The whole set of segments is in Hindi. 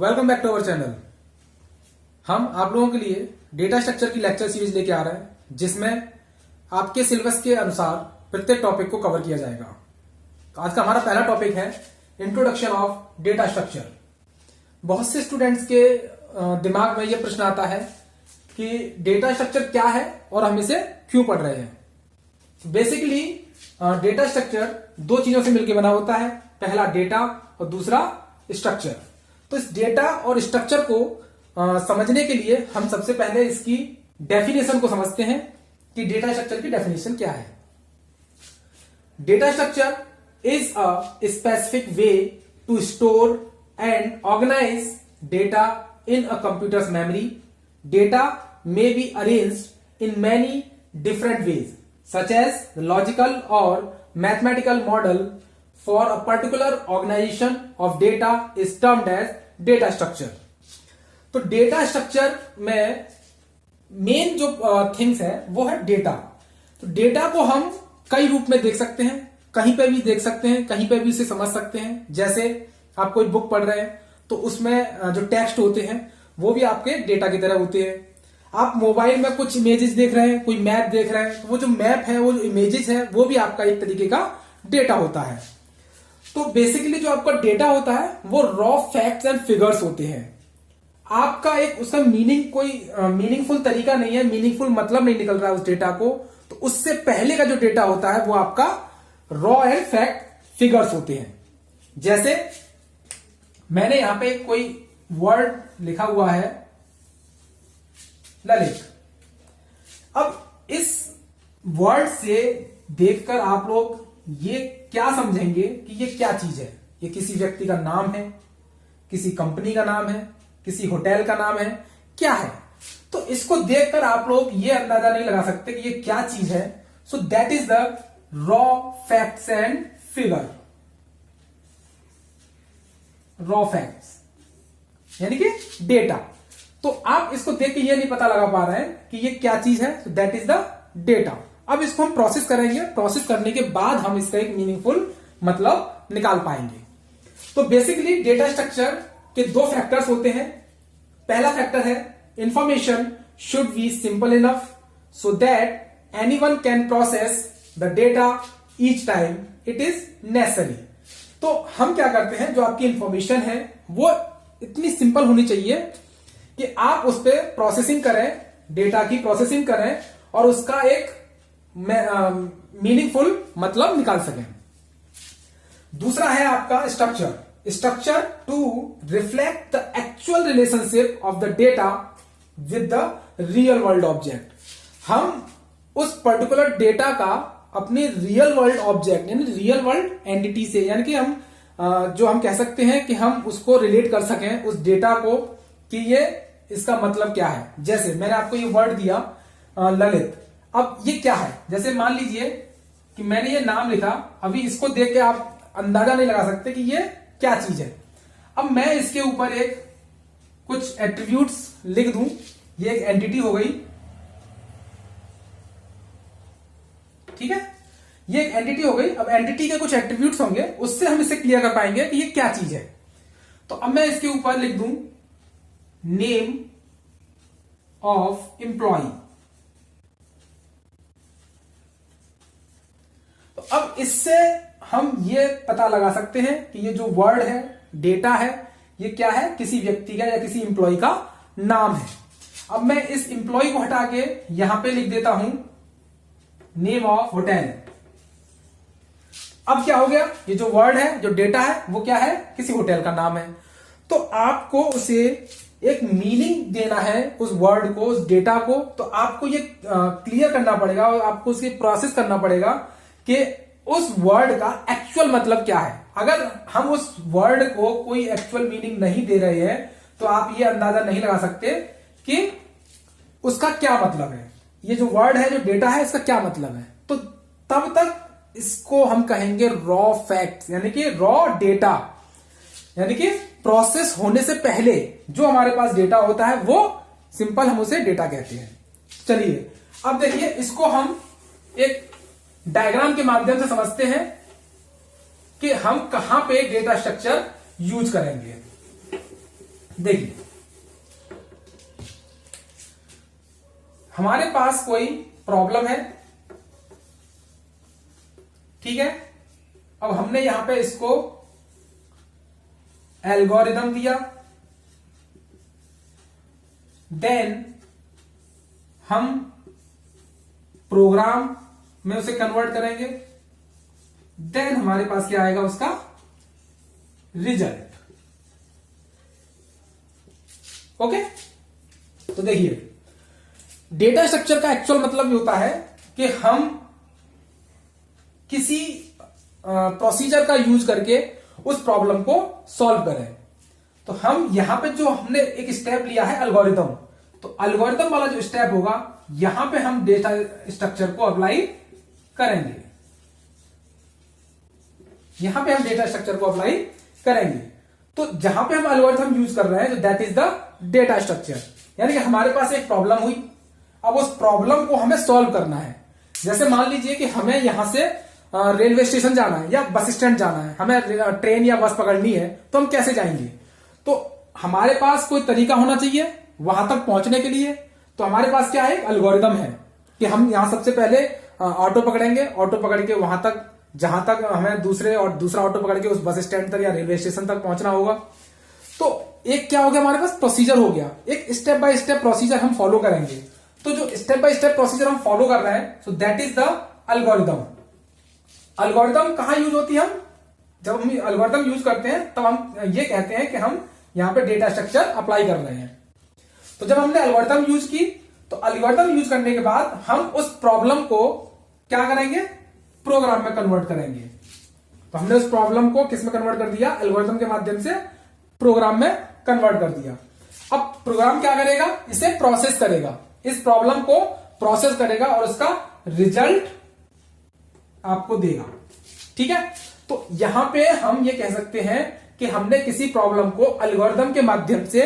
Welcome back to our channel. हम आप लोगों के लिए डेटा स्ट्रक्चर की लेक्चर सीरीज लेके आ रहे हैं जिसमें आपके सिलेबस के अनुसार प्रत्येक टॉपिक को कवर किया जाएगा। आज का हमारा पहला टॉपिक है इंट्रोडक्शन ऑफ डेटा स्ट्रक्चर। बहुत से स्टूडेंट्स के दिमाग में यह प्रश्न आता है कि डेटा स्ट्रक्चर क्या है और हम इसे क्यों पढ़ रहे हैं। बेसिकली डेटा स्ट्रक्चर दो चीजों से मिलकर बना होता है, पहला डेटा और दूसरा स्ट्रक्चर। तो इस डेटा और स्ट्रक्चर को समझने के लिए हम सबसे पहले इसकी डेफिनेशन को समझते हैं कि डेटा स्ट्रक्चर की डेफिनेशन क्या है। Data structure is a specific way to store and organize data in a computer's memory. Data may be arranged in many different ways such as logical और mathematical model for a particular organization of data is termed as data structure। तो डेटा स्ट्रक्चर में मेन जो थिंग्स है वो है डेटा। तो डेटा को हम कई रूप में देख सकते हैं, कहीं पे भी देख सकते हैं, कहीं पे भी उसे समझ सकते हैं। जैसे आप कोई बुक पढ़ रहे हैं तो उसमें जो टेक्स्ट होते हैं वो भी आपके डेटा की तरह होते हैं। आप मोबाइल में कुछ इमेजेस देख रहे हैं, कोई मैप देख रहे हैं, तो वो जो मैप है, वो जो इमेजेस है, वो भी आपका एक तरीके का डेटा होता है। तो बेसिकली जो आपका डेटा होता है वो रॉ फैक्ट्स एंड फिगर्स होते हैं। आपका एक उसका मीनिंग कोई मीनिंगफुल तरीका नहीं है, मीनिंगफुल मतलब नहीं निकल रहा है उस डेटा को। तो उससे पहले का जो डेटा होता है वो आपका रॉ एंड फैक्ट फिगर्स होते हैं। जैसे मैंने यहां पे कोई वर्ड लिखा हुआ है ललित। अब इस वर्ड से देखकर आप लोग ये क्या समझेंगे कि ये क्या चीज है। ये किसी व्यक्ति का नाम है, किसी कंपनी का नाम है, किसी होटल का नाम है, क्या है। तो इसको देखकर आप लोग ये अंदाजा नहीं लगा सकते कि ये क्या चीज है। So that is the raw facts and figure. Raw facts यानी कि डेटा। तो आप इसको देख के ये नहीं पता लगा पा रहे हैं कि ये क्या चीज है। So that is the data. अब इसको हम प्रोसेस करेंगे, प्रोसेस करने के बाद हम इसका एक मीनिंगफुल मतलब निकाल पाएंगे। तो बेसिकली डेटा स्ट्रक्चर के दो फैक्टर्स होते हैं। पहला फैक्टर है information should be simple enough so that anyone can process the data each time it is necessary. तो हम क्या करते हैं, जो आपकी इंफॉर्मेशन है वो इतनी सिंपल होनी चाहिए कि आप उस पर प्रोसेसिंग करें, डेटा की प्रोसेसिंग करें और उसका एक मीनिंगफुल मतलब निकाल सकें। दूसरा है आपका structure. Structure to reflect the actual relationship of the data with the real world object. हम उस पर्टिकुलर डेटा का अपने रियल वर्ल्ड ऑब्जेक्ट यानी रियल वर्ल्ड एंटिटी से, यानी कि हम जो हम कह सकते हैं कि हम उसको रिलेट कर सकें उस डेटा को कि ये इसका मतलब क्या है। जैसे मैंने आपको ये वर्ड दिया ललित। अब ये क्या है, जैसे मान लीजिए कि मैंने ये नाम लिखा। अभी इसको देख के आप अंदाजा नहीं लगा सकते कि ये क्या चीज है। अब मैं इसके ऊपर एक कुछ एट्रीब्यूट्स लिख दूं। ये एक एंटिटी हो गई, ठीक है। ये एक एंटिटी हो गई। अब एंटिटी के कुछ एट्रीब्यूट्स होंगे, उससे हम इसे क्लियर कर पाएंगे कि ये क्या चीज है। तो अब मैं इसके ऊपर लिख दूं नेम ऑफ एम्प्लॉय। अब इससे हम ये पता लगा सकते हैं कि ये जो वर्ड है, डेटा है, ये क्या है, किसी व्यक्ति का या किसी इंप्लॉय का नाम है। अब मैं इस इंप्लॉय को हटा के यहां पे लिख देता हूं नेम ऑफ होटल। अब क्या हो गया, ये जो वर्ड है, जो डेटा है, वो क्या है, किसी होटल का नाम है। तो आपको उसे एक मीनिंग देना है उस वर्ड को, उस डेटा को। तो आपको ये क्लियर करना पड़ेगा और आपको उसकी प्रोसेस करना पड़ेगा कि उस वर्ड का एक्चुअल मतलब क्या है। अगर हम उस वर्ड को कोई एक्चुअल मीनिंग नहीं दे रहे हैं तो आप ये अंदाजा नहीं लगा सकते कि उसका क्या मतलब है। ये जो वर्ड है, जो डेटा है, इसका क्या मतलब है। तो तब तक इसको हम कहेंगे रॉ फैक्ट्स यानी कि रॉ डेटा, यानी कि प्रोसेस होने से पहले जो हमारे पास डेटा होता है वो सिंपल हम उसे डेटा कहते हैं। चलिए अब देखिए, इसको हम एक डायग्राम के माध्यम से समझते हैं कि हम कहां पे डेटा स्ट्रक्चर यूज करेंगे। देखिए, हमारे पास कोई प्रॉब्लम है, ठीक है। अब हमने यहां पे इसको एल्गोरिदम दिया, देन हम प्रोग्राम में उसे कन्वर्ट करेंगे, देन हमारे पास क्या आएगा, उसका रिजल्ट। ओके, तो देखिए, डेटा स्ट्रक्चर का एक्चुअल मतलब ये होता है कि हम किसी प्रोसीजर का यूज करके उस प्रॉब्लम को सॉल्व करें। तो हम यहां पे जो हमने एक स्टेप लिया है एल्गोरिदम, तो एल्गोरिदम वाला जो स्टेप होगा, यहां पे हम डेटा स्ट्रक्चर को अप्लाई करेंगे, यहां पे हम डेटा स्ट्रक्चर को अप्लाई करेंगे। तो जहां पे हम एल्गोरिथम यूज कर रहे हैं, तो that is the data structure. यानी कि हमारे पास एक प्रॉब्लम हुई, अब उस प्रॉब्लम को हमें सॉल्व करना है। जैसे मान लीजिए कि हमें यहां से रेलवे स्टेशन जाना है या बस स्टैंड जाना है, हमें ट्रेन या बस पकड़नी है, तो हम कैसे जाएंगे? तो हमारे पास कोई तरीका होना चाहिए वहां तक पहुंचने के लिए। तो हमारे पास क्या है, एल्गोरिदम है कि हम यहां सबसे पहले ऑटो पकड़ेंगे, ऑटो पकड़ के वहां तक, जहां तक हमें दूसरा ऑटो पकड़ के उस बस स्टैंड तक या रेलवे स्टेशन तक पहुंचना होगा। तो एक क्या हो गया, हमारे पास प्रोसीजर हो गया, एक स्टेप बाय स्टेप प्रोसीजर हम फॉलो करेंगे। तो जो स्टेप बाय स्टेप प्रोसीजर हम फॉलो कर रहे हैं, so that is the algorithm. Algorithm कहां यूज होती है? हम जब हम एल्गोरिदम यूज करते हैं तब हम ये कहते हैं कि हम यहां पे डेटा स्ट्रक्चर अप्लाई कर रहे हैं। तो जब हमने एल्गोरिदम यूज की, तो एल्गोरिदम यूज करने के बाद हम उस प्रॉब्लम को क्या करेंगे, प्रोग्राम में कन्वर्ट करेंगे। तो हमने उस प्रॉब्लम को किस में कन्वर्ट कर दिया, एल्गोरिदम के माध्यम से प्रोग्राम में कन्वर्ट कर दिया। अब प्रोग्राम क्या करेगा, इसे प्रोसेस करेगा, इस प्रॉब्लम को प्रोसेस करेगा और उसका रिजल्ट आपको देगा, ठीक है। तो यहां पे हम ये कह सकते हैं कि हमने किसी प्रॉब्लम को एल्गोरिदम के माध्यम से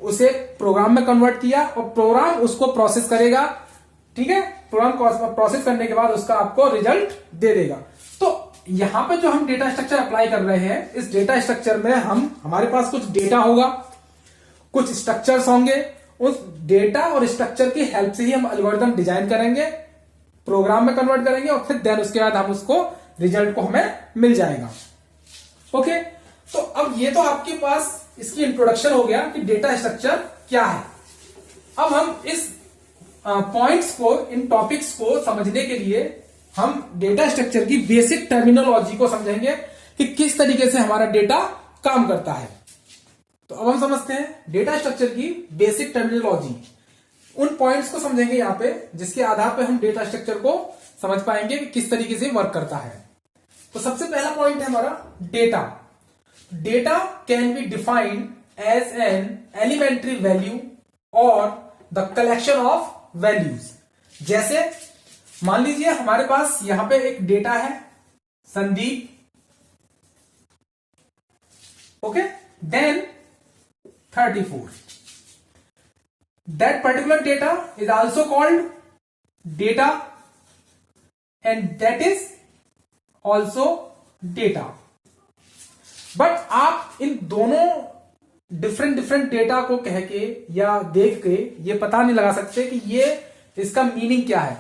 उसे प्रोग्राम में कन्वर्ट किया और प्रोग्राम उसको प्रोसेस करेगा, ठीक है। प्रोग्राम को प्रोसेस करने के बाद उसका आपको रिजल्ट दे देगा। तो यहां पे जो हम डेटा स्ट्रक्चर अप्लाई कर रहे हैं, इस डेटा स्ट्रक्चर में हमारे पास कुछ डेटा होगा, कुछ स्ट्रक्चर्स होंगे, उस डेटा और स्ट्रक्चर की हेल्प से ही हम एल्गोरिदम डिजाइन करेंगे, प्रोग्राम में कन्वर्ट करेंगे और फिर देन उसके बाद हम उसको रिजल्ट को हमें मिल जाएगा। ओके, तो अब ये तो आपके पास इसकी इंट्रोडक्शन हो गया कि डेटा स्ट्रक्चर क्या है। अब हम इस पॉइंट्स को, इन टॉपिक्स को समझने के लिए हम डेटा स्ट्रक्चर की बेसिक टर्मिनोलॉजी को समझेंगे कि किस तरीके से हमारा डेटा काम करता है। तो अब हम समझते हैं डेटा स्ट्रक्चर की बेसिक टर्मिनोलॉजी। उन पॉइंट्स को समझेंगे यहां पे, जिसके आधार पे हम डेटा स्ट्रक्चर को समझ पाएंगे कि किस तरीके से वर्क करता है। तो सबसे पहला पॉइंट है हमारा data. Data can be defined as an elementary value और द कलेक्शन ऑफ वैल्यूज। जैसे मान लीजिए हमारे पास यहां पे एक डेटा है Sandeep, okay, then 34. That particular data is also called data and that is also data. But आप इन दोनों डिफरेंट डेटा को कह के या देख के ये पता नहीं लगा सकते कि ये इसका मीनिंग क्या है।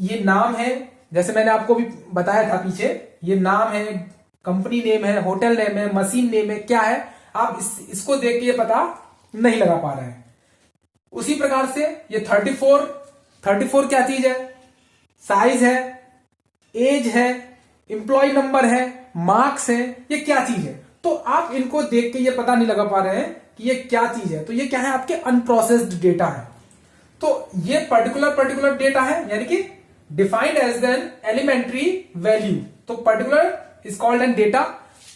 ये नाम है, जैसे मैंने आपको भी बताया था पीछे, ये नाम है, कंपनी नेम है, होटल नेम है, मशीन नेम है, क्या है, आप इसको देख के ये पता नहीं लगा पा रहे हैं। उसी प्रकार से ये 34 क्या चीज है, साइज है, एज है, एम्प्लॉय नंबर है, मार्क्स है, ये क्या चीज है। तो आप इनको देख के ये पता नहीं लगा पा रहे हैं कि ये क्या चीज है। तो ये क्या है, आपके अनप्रोसेस्ड डेटा है। तो ये पर्टिकुलर डेटा है, यानी कि defined as an elementary value. तो particular is called an data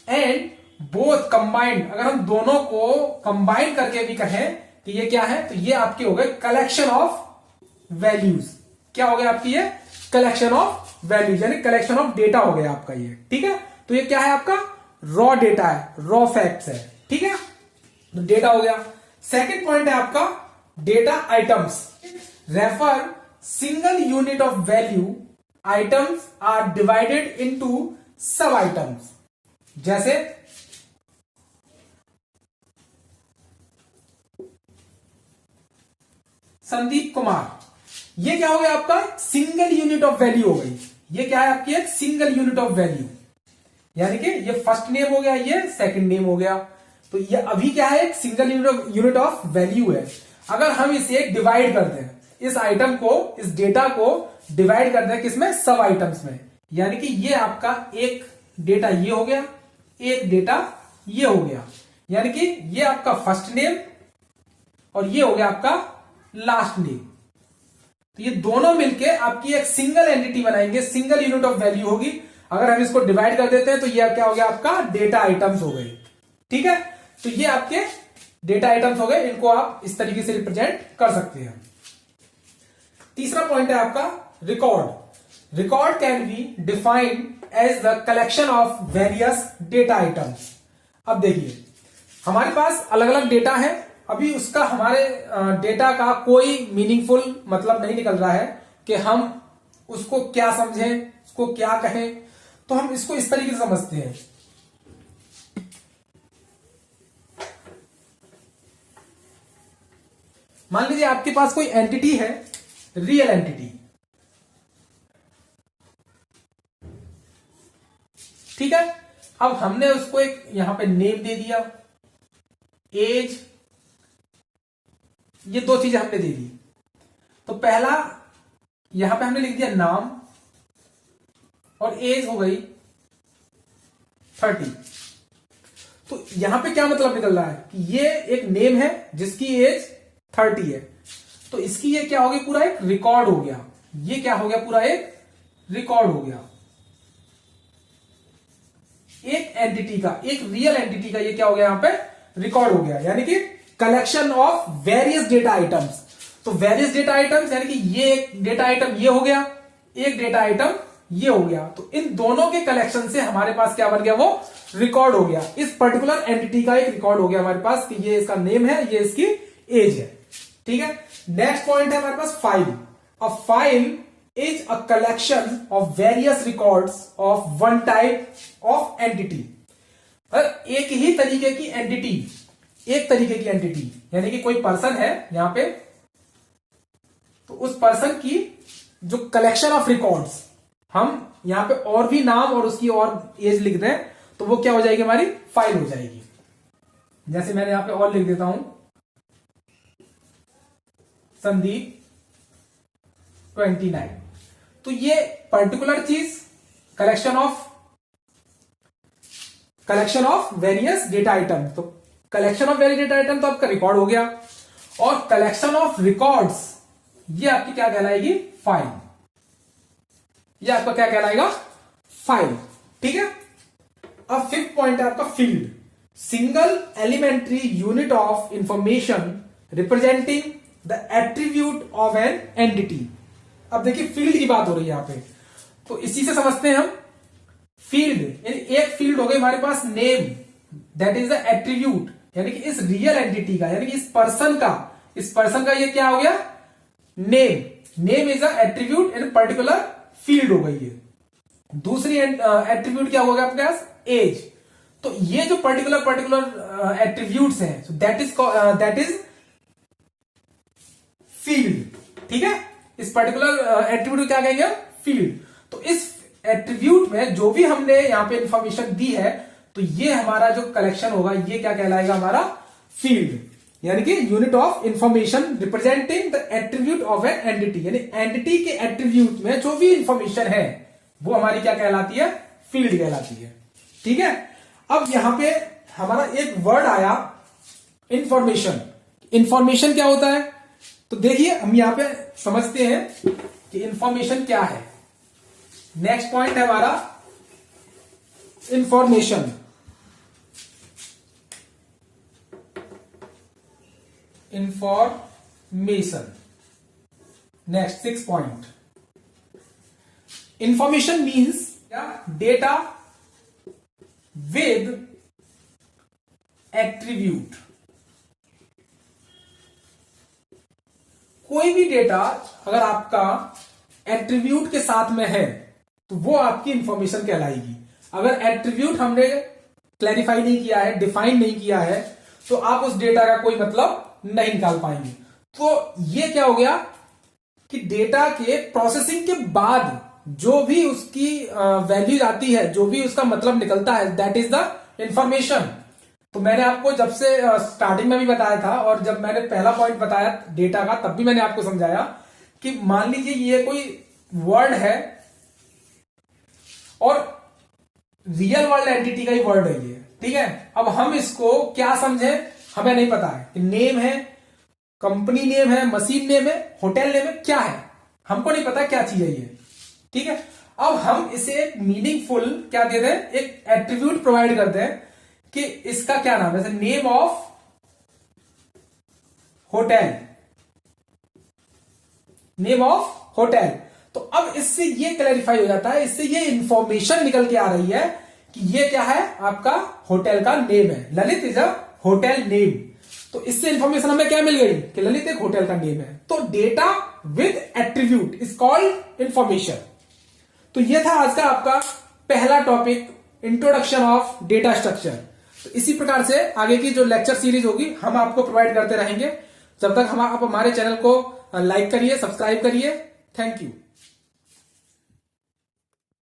and both combined, अगर हम दोनों को कंबाइन करके भी कहें कि ये क्या है, तो ये आपके हो गए कलेक्शन ऑफ वैल्यूज। क्या हो गया आपकी, ये कलेक्शन ऑफ वैल्यूज, यानी कलेक्शन ऑफ डेटा हो गया आपका ये, ठीक है। तो ये क्या है, आपका रॉ डेटा है, रॉ फैक्ट्स है, ठीक है। तो डेटा हो गया। सेकंड पॉइंट है आपका data items. Refer single unit of value, items are divided into sub items. जैसे संदीप कुमार, ये क्या हो गया आपका सिंगल यूनिट ऑफ वैल्यू हो गई। ये क्या है आपकी एक सिंगल यूनिट ऑफ वैल्यू, यानी कि ये फर्स्ट नेम हो गया, ये सेकंड नेम हो गया। तो ये अभी क्या है एक सिंगल यूनिट ऑफ वैल्यू है। अगर हम इसे डिवाइड कर दें, इस आइटम को, इस डेटा को डिवाइड कर दें किसमें, सब आइटम्स में, यानी कि ये आपका एक डेटा ये हो गया, एक डेटा ये हो गया, यानी कि ये आपका फर्स्ट नेम और ये हो गया आपका लास्ट नेम। तो ये दोनों मिलके आपकी एक सिंगल एंटिटी बनाएंगे, सिंगल यूनिट ऑफ वैल्यू होगी। अगर हम इसको डिवाइड कर देते हैं तो ये क्या हो गया आपका डेटा आइटम्स हो गए। ठीक है, तो ये आपके डेटा आइटम्स हो गए, इनको आप इस तरीके से रिप्रेजेंट कर सकते हैं। तीसरा पॉइंट है आपका record. Record can be defined as the collection of various data items. अब देखिए हमारे पास अलग अलग डेटा है, अभी उसका हमारे डेटा का कोई मीनिंगफुल मतलब नहीं निकल रहा है कि हम उसको क्या समझें, उसको क्या कहें, तो हम इसको इस तरीके से समझते हैं। मान लीजिए आपके पास कोई एंटिटी है, रियल एंटिटी, ठीक है। अब हमने उसको एक यहां पे नेम दे दिया, एज, ये दो चीजें हमने दे दी। तो पहला यहां पे हमने लिख दिया नाम और एज हो गई 30। तो यहां पे क्या मतलब निकल रहा है कि ये एक नेम है जिसकी एज 30 है, तो इसकी ये क्या हो गया, पूरा एक रिकॉर्ड हो गया। ये क्या हो गया, पूरा एक रिकॉर्ड हो गया एक एंटिटी का, एक रियल एंटिटी का। ये क्या हो गया, यहां पे रिकॉर्ड हो गया, यानी कि collection of various data items. तो वेरियस डेटा आइटम्स यानी कि ये एक डेटा आइटम ये हो गया, एक डेटा आइटम ये हो गया। तो इन दोनों के कलेक्शन से हमारे पास क्या बन गया, वो रिकॉर्ड हो गया। इस पर्टिकुलर एंटिटी का एक रिकॉर्ड हो गया हमारे पास कि ये इसका नेम है, ये इसकी एज है। ठीक है, नेक्स्ट पॉइंट है हमारे पास file. A file is a collection of various records of one type of entity. एक ही तरीके की एंटिटी, एक तरीके की एंटिटी यानी कि कोई पर्सन है यहां पे, तो उस पर्सन की जो कलेक्शन ऑफ रिकॉर्ड्स, हम यहां पे और भी नाम और उसकी और एज लिख दें तो वो क्या हो जाएगी, हमारी फाइल हो जाएगी। जैसे मैंने यहां पे और लिख देता हूं, संदीप 29। तो ये पर्टिकुलर चीज collection of various data item, तो collection of various data item तो आपका रिकॉर्ड हो गया, और कलेक्शन ऑफ रिकॉर्ड्स ये आपकी क्या कहलाएगी, फाइल। ये आपका क्या कहलाएगा, फाइल। ठीक है, अब फिफ्थ पॉइंट है आपका field. Single elementary unit of information representing the attribute of an entity. अब देखिए फील्ड की बात हो रही है यहां पे, तो इसी से समझते हैं हम। फील्ड यानी एक फील्ड हो गई हमारे पास name, that is the attribute, यानी कि इस रियल एंटिटी का, यानी कि इस पर्सन का ये क्या हो गया, name is a attribute in particular field हो गई है। दूसरी एट्रीब्यूट क्या होगा आपके पास, एज। तो ये जो पर्टिकुलर एट्रीब्यूट्स हैं, सो दैट इज फील्ड। ठीक है, इस पर्टिकुलर एट्रीब्यूट क्या कहेंगे, फील्ड। तो इस एट्रीब्यूट में जो भी हमने यहां पे इंफॉर्मेशन दी है, तो ये हमारा जो कलेक्शन होगा ये क्या कहलाएगा, हमारा फील्ड, यानी कि unit of information representing the attribute of A entity. यानी एंटिटी के एट्रीब्यूट में जो भी इंफॉर्मेशन है वो हमारी क्या कहलाती है, फील्ड कहलाती है। ठीक है, अब यहां पे हमारा एक वर्ड आया इंफॉर्मेशन। इंफॉर्मेशन क्या होता है, तो देखिए हम यहां पे समझते हैं कि इंफॉर्मेशन क्या है। नेक्स्ट पॉइंट है हमारा information. Next 6 point, information means data with attribute. कोई भी डेटा अगर आपका एट्रीब्यूट के साथ में है तो वो आपकी इंफॉर्मेशन कहलाएगी। अगर एट्रीब्यूट हमने क्लैरिफाई नहीं किया है, डिफाइन नहीं किया है, तो आप उस डेटा का कोई मतलब नहीं निकाल पाएंगे। तो ये क्या हो गया कि डेटा के प्रोसेसिंग के बाद जो भी उसकी वैल्यू आती है, जो भी उसका मतलब निकलता है, दैट इज द इंफॉर्मेशन। तो मैंने आपको जब से स्टार्टिंग में भी बताया था, और जब मैंने पहला पॉइंट बताया डेटा का, तब भी मैंने आपको समझाया कि मान लीजिए ये कोई वर्ड है और रियल वर्ल्ड एंटिटी का ही वर्ड है ये, ठीक है। अब हम इसको क्या समझे, हमें नहीं पता है कि नेम है, कंपनी नेम है, मशीन नेम है, होटल नेम है, क्या है, हमको नहीं पता क्या चीज है ये, ठीक है। अब हम इसे एक मीनिंगफुल क्या देते हैं, एक एट्रीब्यूट प्रोवाइड करते हैं कि इसका क्या नाम है, जैसे name of hotel, name of hotel. तो अब इससे ये क्लैरिफाई हो जाता है, इससे ये इंफॉर्मेशन निकल के आ रही है कि ये क्या है, आपका होटल का नेम है, Lalit is a hotel name. तो इससे इंफॉर्मेशन हमें क्या मिल गई कि ललित एक होटल का नेम है। तो data with attribute is called information. तो ये था आज का आपका पहला topic, introduction of data structure. तो इसी प्रकार से आगे की जो लेक्चर सीरीज होगी हम आपको प्रोवाइड करते रहेंगे। जब तक आप हमारे चैनल को लाइक करिए, सब्सक्राइब करिए। Thank you.